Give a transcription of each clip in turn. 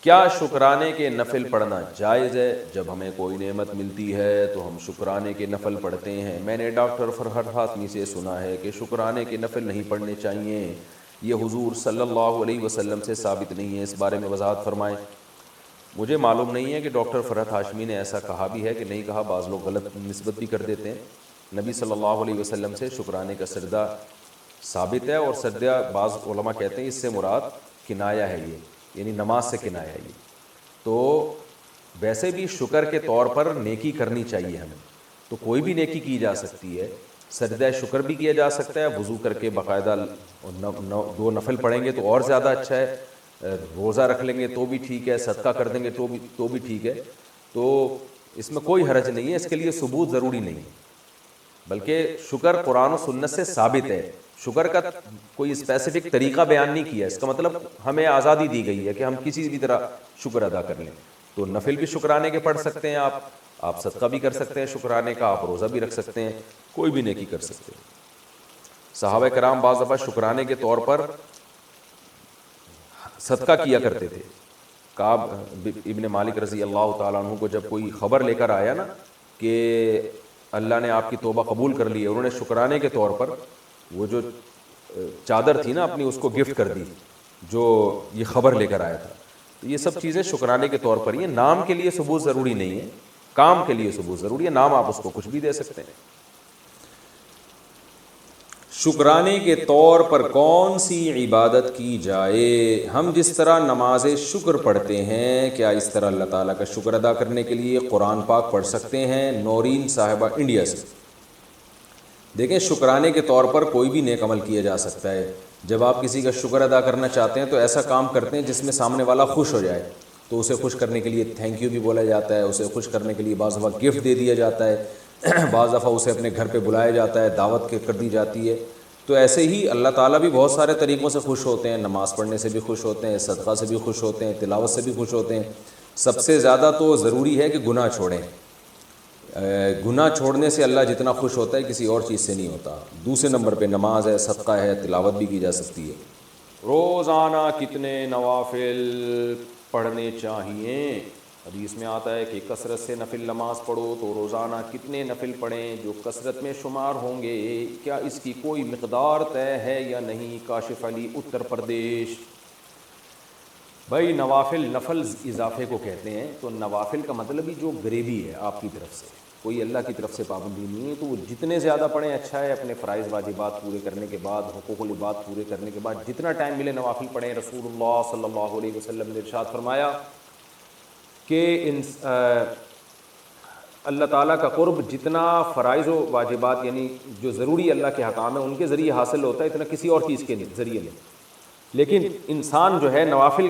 کیا شکرانے کے نفل پڑھنا جائز ہے؟ جب ہمیں کوئی نعمت ملتی ہے تو ہم شکرانے کے نفل پڑھتے ہیں۔ میں نے ڈاکٹر فرحت حاتمی سے سنا ہے کہ شکرانے کے نفل نہیں پڑھنے چاہیے، یہ حضور صلی اللہ علیہ وسلم سے ثابت نہیں ہے، اس بارے میں وضاحت فرمائیں۔ مجھے معلوم نہیں ہے کہ ڈاکٹر فرحت ہاشمی نے ایسا کہا بھی ہے کہ نہیں کہا، بعض لوگ غلط نسبت بھی کر دیتے ہیں۔ نبی صلی اللہ علیہ وسلم سے شکرانے کا سجدہ ثابت ہے، اور سجدہ بعض علماء کہتے ہیں اس سے مراد کنایہ ہے، یہ یعنی نماز سے کنایہ ہے۔ یہ تو ویسے بھی شکر کے طور پر نیکی کرنی چاہیے ہمیں، تو کوئی بھی نیکی کی جا سکتی ہے، سجدہ شکر بھی کیا جا سکتا ہے، وضو کر کے باقاعدہ 2 نفل پڑھیں گے تو اور زیادہ اچھا ہے، روزہ رکھ لیں گے تو بھی ٹھیک ہے، صدقہ کر دیں گے تو بھی ٹھیک ہے، تو اس میں کوئی حرج نہیں ہے، اس کے لیے ثبوت ضروری نہیں ہے، بلکہ شکر قرآن و سنت سے ثابت ہے۔ شکر کا کوئی اسپیسیفک طریقہ بیان نہیں کیا، اس کا مطلب ہمیں آزادی دی گئی ہے کہ ہم کسی بھی طرح شکر ادا کر لیں۔ تو نفل بھی شکرانے کے پڑھ سکتے ہیں آپ صدقہ بھی کر سکتے ہیں شکرانے کا، آپ روزہ بھی رکھ سکتے ہیں، کوئی بھی نیکی کر سکتے ہیں۔ صحابہ کرام بعض دفعہ شکرانے کے طور پر صدقہ کیا کرتے تھے۔ کعب ابن مالک رضی اللہ تعالیٰ عنہ کو جب کوئی خبر لے کر آیا نا کہ اللہ نے آپ کی توبہ قبول کر لی ہے، انہوں نے شکرانے کے طور پر وہ جو چادر تھی نا اپنی اس کو گفٹ کر دی جو یہ خبر لے کر آیا تھا۔ تو یہ سب چیزیں شکرانے کے طور پر ہی ہیں، نام کے لیے ثبوت ضروری نہیں ہے، کام کے لیے ثبوت ضروری ہے، نام آپ اس کو کچھ بھی دے سکتے ہیں۔ شکرانے کے طور پر کون سی عبادت کی جائے؟ ہم جس طرح نماز شکر پڑھتے ہیں، کیا اس طرح اللہ تعالیٰ کا شکر ادا کرنے کے لیے قرآن پاک پڑھ سکتے ہیں؟ نورین صاحبہ انڈیا سے۔ دیکھیں، شکرانے کے طور پر کوئی بھی نیک عمل کیا جا سکتا ہے۔ جب آپ کسی کا شکر ادا کرنا چاہتے ہیں تو ایسا کام کرتے ہیں جس میں سامنے والا خوش ہو جائے، تو اسے خوش کرنے کے لیے تھینک یو بھی بولا جاتا ہے، اسے خوش کرنے کے لیے بعض دفعہ گفٹ دے دیا جاتا ہے، بعض دفعہ اسے اپنے گھر پہ بلایا جاتا ہے، دعوت کر دی جاتی ہے۔ تو ایسے ہی اللہ تعالیٰ بھی بہت سارے طریقوں سے خوش ہوتے ہیں، نماز پڑھنے سے بھی خوش ہوتے ہیں، صدقہ سے بھی خوش ہوتے ہیں، تلاوت سے بھی خوش ہوتے ہیں۔ سب سے زیادہ تو ضروری ہے کہ گناہ چھوڑیں، گناہ چھوڑنے سے اللہ جتنا خوش ہوتا ہے کسی اور چیز سے نہیں ہوتا۔ دوسرے نمبر پہ نماز ہے، صدقہ ہے، تلاوت بھی کی جا سکتی ہے۔ روزانہ کتنے نوافل پڑھنے چاہیے؟ حدیث میں آتا ہے کہ کثرت سے نفل نماز پڑھو، تو روزانہ کتنے نفل پڑھیں جو کثرت میں شمار ہوں گے؟ کیا اس کی کوئی مقدار طے ہے یا نہیں؟ کاشف علی، اتر پردیش۔ بھائی نوافل، نفل اضافے کو کہتے ہیں، تو نوافل کا مطلب ہی جو گریوی ہے آپ کی طرف سے، کوئی اللہ کی طرف سے پابندی نہیں ہے، تو وہ جتنے زیادہ پڑھیں اچھا ہے۔ اپنے فرائض واجبات پورے کرنے کے بعد، حقوق العباد پورے کرنے کے بعد جتنا ٹائم ملے نوافل پڑھیں۔ رسول اللہ صلی اللہ علیہ وسلم نے ارشاد فرمایا کہ اللہ تعالیٰ کا قرب جتنا فرائض و واجبات یعنی جو ضروری اللہ کے حکام ہیں ان کے ذریعے حاصل ہوتا ہے، اتنا کسی اور چیز کے ذریعے نہیں۔ لیکن انسان جو ہے نوافل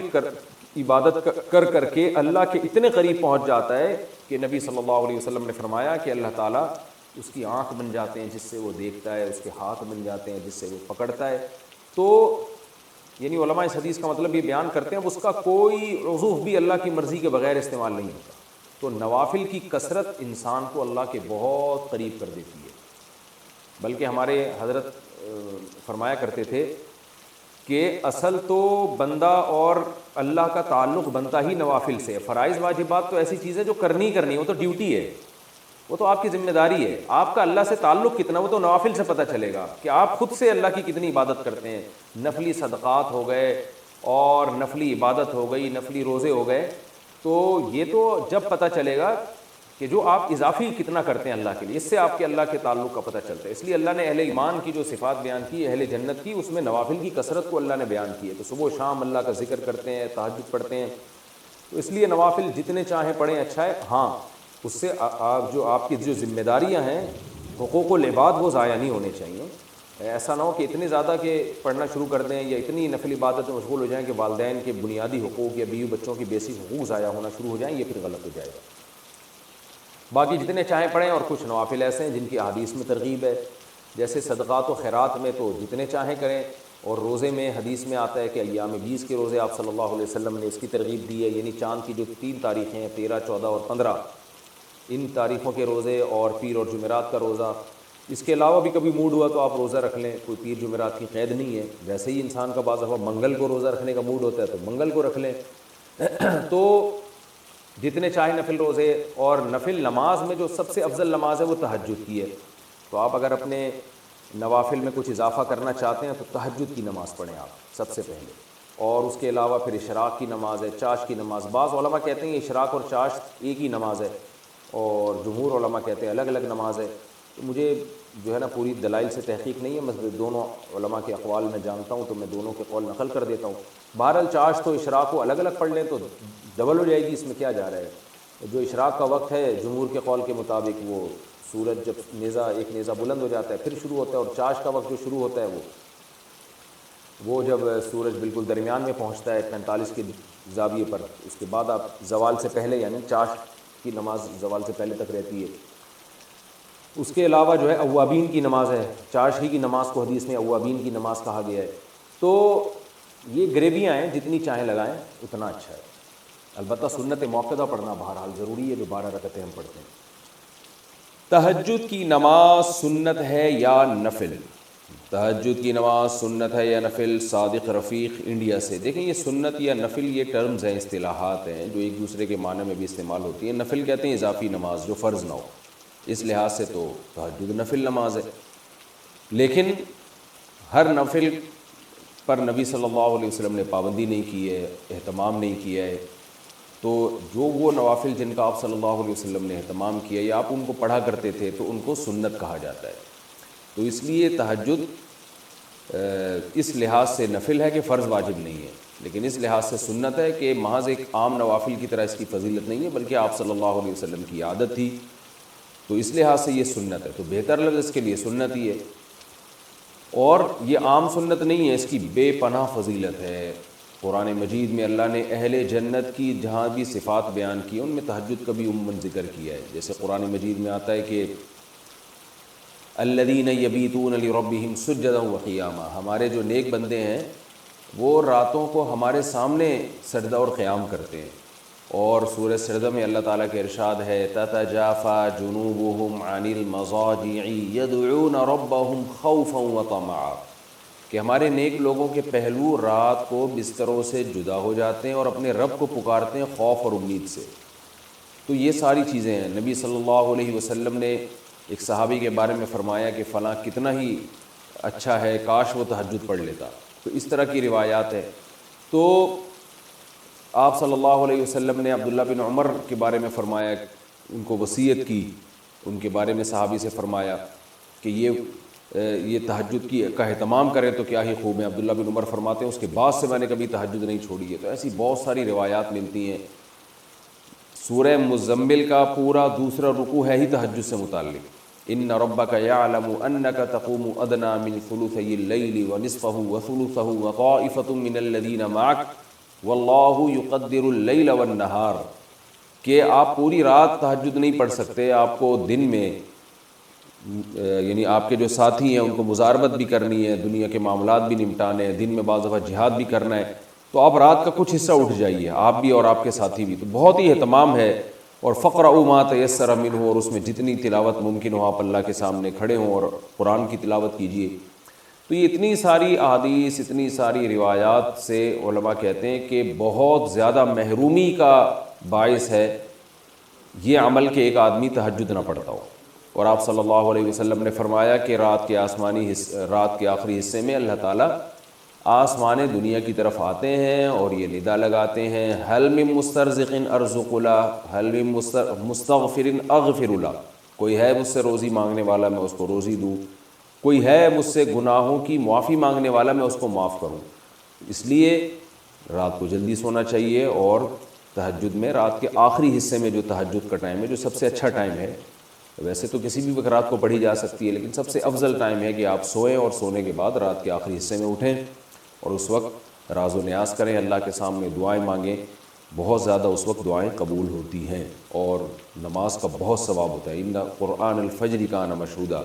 عبادت کر کر کے اللہ کے اتنے قریب پہنچ جاتا ہے کہ نبی صلی اللہ علیہ وسلم نے فرمایا کہ اللہ تعالیٰ اس کی آنکھ بن جاتے ہیں جس سے وہ دیکھتا ہے، اس کے ہاتھ بن جاتے ہیں جس سے وہ پکڑتا ہے۔ تو یعنی علماء اس حدیث کا مطلب یہ بیان کرتے ہیں اس کا کوئی عضو بھی اللہ کی مرضی کے بغیر استعمال نہیں ہوتا۔ تو نوافل کی کثرت انسان کو اللہ کے بہت قریب کر دیتی ہے۔ بلکہ ہمارے حضرت فرمایا کرتے تھے کہ اصل تو بندہ اور اللہ کا تعلق بنتا ہی نوافل سے۔ فرائض واجبات تو ایسی چیز ہے جو کرنی ہے، وہ تو ڈیوٹی ہے، وہ تو آپ کی ذمہ داری ہے۔ آپ کا اللہ سے تعلق کتنا وہ تو نوافل سے پتہ چلے گا کہ آپ خود سے اللہ کی کتنی عبادت کرتے ہیں۔ نفلی صدقات ہو گئے اور نفلی عبادت ہو گئی، نفلی روزے ہو گئے، تو یہ تو جب پتہ چلے گا کہ جو آپ اضافی کتنا کرتے ہیں اللہ کے لیے، اس سے آپ کے اللہ کے تعلق کا پتہ چلتا ہے۔ اس لیے اللہ نے اہل ایمان کی جو صفات بیان کی، اہل جنت کی، اس میں نوافل کی کثرت کو اللہ نے بیان کی ہے۔ تو صبح و شام اللہ کا ذکر کرتے ہیں، تہجد پڑھتے ہیں، تو اس لیے نوافل جتنے چاہیں پڑھیں اچھا ہے۔ ہاں، اس سے آپ کی جو ذمہ داریاں ہیں، حقوق العباد، وہ ضائع نہیں ہونے چاہیے۔ ایسا نہ ہو کہ اتنے زیادہ کہ پڑھنا شروع کر دیں یا اتنی نفل عبادت میں مشغول ہو جائیں کہ والدین کے بنیادی حقوق یا بیوی بچوں کی بیسک حقوق ضائع ہونا شروع ہو جائیں، یہ پھر غلط ہو جائے گا۔ باقی جتنے چاہیں پڑھیں، اور کچھ نوافل ایسے ہیں جن کی احادیث میں ترغیب ہے، جیسے صدقات و خیرات میں تو جتنے چاہیں کریں، اور روزے میں حدیث میں آتا ہے کہ ایام 20 کے روزے آپ صلی اللہ علیہ وسلم نے اس کی ترغیب دی ہے، یعنی چاند کی جو 3 تاریخیں ہیں، 13، 14 اور 15، ان تاریخوں کے روزے، اور پیر اور جمعرات کا روزہ۔ اس کے علاوہ بھی کبھی موڈ ہوا تو آپ روزہ رکھ لیں، کوئی پیر جمعرات کی قید نہیں ہے۔ ویسے ہی انسان کا بعض دفعہ منگل کو روزہ رکھنے کا موڈ ہوتا ہے تو منگل کو رکھ لیں۔ تو جتنے چاہے نفل روزے، اور نفل نماز میں جو سب سے افضل نماز ہے وہ تہجد کی ہے. تو آپ اگر اپنے نوافل میں کچھ اضافہ کرنا چاہتے ہیں تو تہجد کی نماز پڑھیں آپ سب سے پہلے. اور اس کے علاوہ پھر اشراق کی نماز ہے، چاش کی نماز. بعض علماء کہتے ہیں اشراق اور چاش ایک ہی نماز ہے، اور جمہور علماء کہتے ہیں الگ الگ نماز ہے. تو مجھے جو ہے نا پوری دلائل سے تحقیق نہیں ہے، میں دونوں علماء کے اقوال میں جانتا ہوں تو میں دونوں کے قول نقل کر دیتا ہوں. بہرحال چاش تو اشراق کو الگ الگ پڑھ لیں تو ڈبل ہو جائے گی، اس میں کیا جا رہا ہے. جو اشراق کا وقت ہے جمہور کے قول کے مطابق وہ سورج جب ایک نیزہ بلند ہو جاتا ہے پھر شروع ہوتا ہے، اور چاش کا وقت جو شروع ہوتا ہے وہ جب سورج بالکل درمیان میں پہنچتا ہے 45 کے زاویے پر، اس کے بعد آپ زوال سے پہلے، یعنی چاش کی نماز زوال سے پہلے تک رہتی ہے. اس کے علاوہ جو ہے اوابین کی نماز ہے، چاش ہی کی نماز کو حدیث میں اوابین کی نماز کہا گیا ہے. تو یہ گریویاں ہیں، جتنی چاہیں لگائیں اتنا اچھا ہے. البتہ سنت موقدہ پڑھنا بہرحال ضروری ہے، جو 12 رکعتیں ہم پڑھتے ہیں. تہجد کی نماز سنت ہے یا نفل؟ تہجد کی نماز سنت ہے یا نفل؟ صادق رفیق انڈیا سے. دیکھیں یہ سنت یا نفل یہ ٹرمز ہیں، اصطلاحات ہیں جو ایک دوسرے کے معنی میں بھی استعمال ہوتی ہیں. نفل کہتے ہیں اضافی نماز جو فرض نہ ہو، اس لحاظ سے تو تہجد نفل نماز ہے. لیکن ہر نفل پر نبی صلی اللہ علیہ وسلم نے پابندی نہیں کی ہے، اہتمام نہیں کیا ہے. تو جو وہ نوافل جن کا آپ صلی اللہ علیہ وسلم نے اہتمام کیا یا آپ ان کو پڑھا کرتے تھے تو ان کو سنت کہا جاتا ہے. تو اس لیے تہجد اس لحاظ سے نفل ہے کہ فرض واجب نہیں ہے، لیکن اس لحاظ سے سنت ہے کہ محض ایک عام نوافل کی طرح اس کی فضیلت نہیں ہے، بلکہ آپ صلی اللہ علیہ وسلم کی عادت تھی، تو اس لحاظ سے یہ سنت ہے. تو بہتر لفظ اس کے لیے سنت ہی ہے، اور یہ عام سنت نہیں ہے، اس کی بے پناہ فضیلت ہے. قرآن مجید میں اللہ نے اہل جنت کی جہاں بھی صفات بیان کی ان میں تہجد کا بھی عموماً ذکر کیا ہے. جیسے قرآن مجید میں آتا ہے کہ الذین یبیتون لربہم سجدا وقیاما، ہمارے جو نیک بندے ہیں وہ راتوں کو ہمارے سامنے سجدہ اور قیام کرتے ہیں. اور سورہ سجدہ میں اللہ تعالیٰ کے ارشاد ہے تتجافى جنوبهم عن المضاجع يدعون ربهم خوفا وطمعا، کہ ہمارے نیک لوگوں کے پہلو رات کو بستروں سے جدا ہو جاتے ہیں اور اپنے رب کو پکارتے ہیں خوف اور امید سے. تو یہ ساری چیزیں ہیں. نبی صلی اللہ علیہ وسلم نے ایک صحابی کے بارے میں فرمایا کہ فلاں کتنا ہی اچھا ہے، کاش وہ تہجد پڑھ لیتا. تو اس طرح کی روایات ہے. تو آپ صلی اللہ علیہ وسلم نے عبداللہ بن عمر کے بارے میں فرمایا، ان کو وصیت کی، ان کے بارے میں صحابی سے فرمایا کہ یہ تہجد کا اہتمام کریں تو کیا ہی خوب ہے. عبداللہ بن عمر فرماتے ہیں اس کے بعد سے میں نے کبھی تہجد نہیں چھوڑی ہے. تو ایسی بہت ساری روایات ملتی ہیں. سورہ مزمل کا پورا دوسرا رکوع ہے ہی تہجد سے متعلق. ان ربک یعلم انک تقوم ادنی من ثلثی اللیل ونصفہ وثلثہ وطائفۃ من الذین معک واللہ یقدر اللیل والنہار، کہ آپ پوری رات تہجد نہیں پڑھ سکتے، آپ کو دن میں یعنی آپ کے جو ساتھی ہیں ان کو مزاربت بھی کرنی ہے، دنیا کے معاملات بھی نمٹانے ہیں، دن میں بعض دفعہ جہاد بھی کرنا ہے، تو آپ رات کا کچھ حصہ اٹھ جائیے، آپ بھی اور آپ کے ساتھی بھی. تو بہت ہی اہتمام ہے. اور فقرؤوا ما تیسر منہ، اور اس میں جتنی تلاوت ممکن ہو آپ اللہ کے سامنے کھڑے ہوں اور قرآن کی تلاوت کیجیے. تو یہ اتنی ساری احادیث، اتنی ساری روایات سے علماء کہتے ہیں کہ بہت زیادہ محرومی کا باعث ہے یہ عمل کہ ایک آدمی تہجد نہ پڑھتا ہو. اور آپ صلی اللہ علیہ وسلم نے فرمایا کہ رات کے آخری حصے میں اللہ تعالیٰ آسمان دنیا کی طرف آتے ہیں اور یہ ندا لگاتے ہیں حل من مسترزق ارزق له، حل من مستغفر اغفر له، کوئی ہے مجھ سے روزی مانگنے والا میں اس کو روزی دوں، کوئی ہے مجھ سے گناہوں کی معافی مانگنے والا میں اس کو معاف کروں. اس لیے رات کو جلدی سونا چاہیے، اور تہجد میں رات کے آخری حصے میں جو تہجد کا ٹائم ہے جو سب سے اچھا ٹائم ہے، ویسے تو کسی بھی وقت رات کو پڑھی جا سکتی ہے، لیکن سب سے افضل ٹائم ہے کہ آپ سوئیں اور سونے کے بعد رات کے آخری حصے میں اٹھیں اور اس وقت راز و نیاز کریں، اللہ کے سامنے دعائیں مانگیں. بہت زیادہ اس وقت دعائیں قبول ہوتی ہیں اور نماز کا بہت ثواب ہوتا ہے. ان قرآن الفجر کان مشہودا،